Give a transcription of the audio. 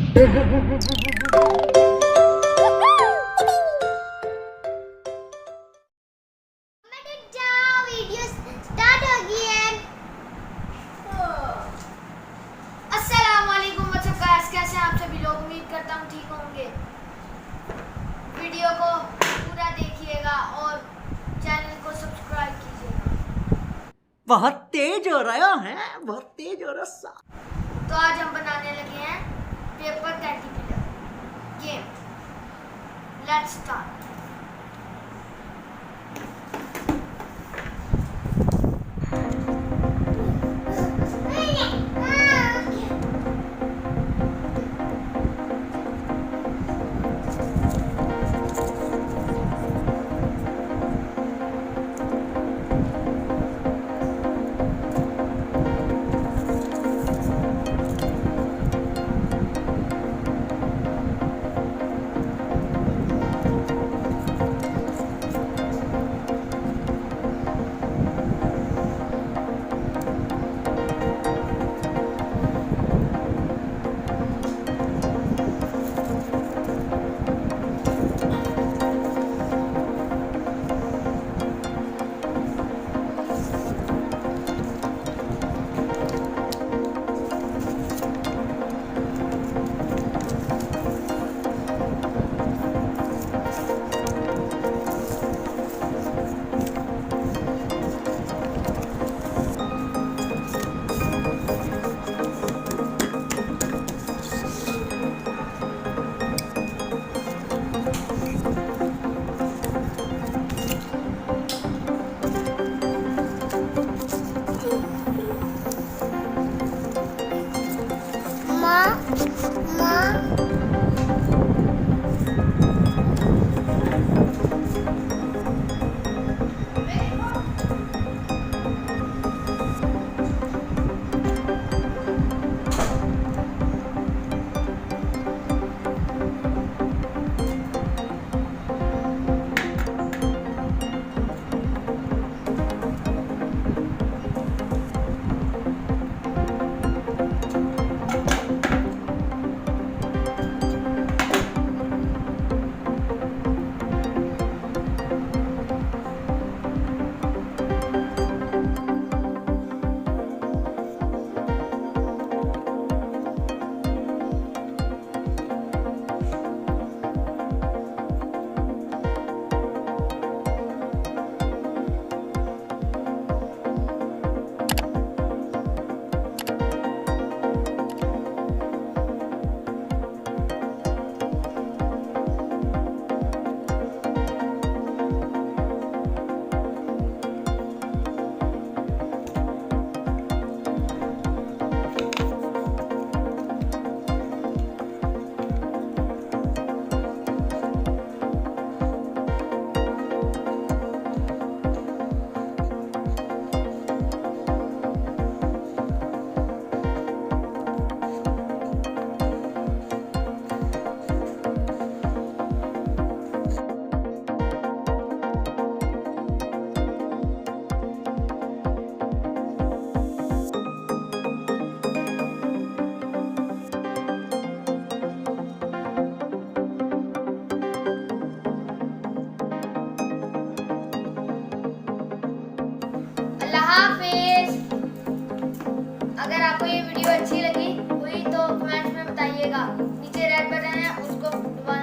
Video start हो गई है। अस्सलाम वालेकुम बच्चों, कैसे हैं आप सभी लोग? उम्मीद करता हूँ ठीक होंगे। वीडियो को पूरा देखिएगा और चैनल को सब्सक्राइब कीजिएगा। बहुत तेज हो रहा है, बहुत तेज हो रहा। तो आज हम बनाने लगे हैं paper caterpillar game. Let's start. अगर आपको ये वीडियो अच्छी लगी हुई तो कमेंट्स में बताइएगा। नीचे रेड बटन है, उसको दबा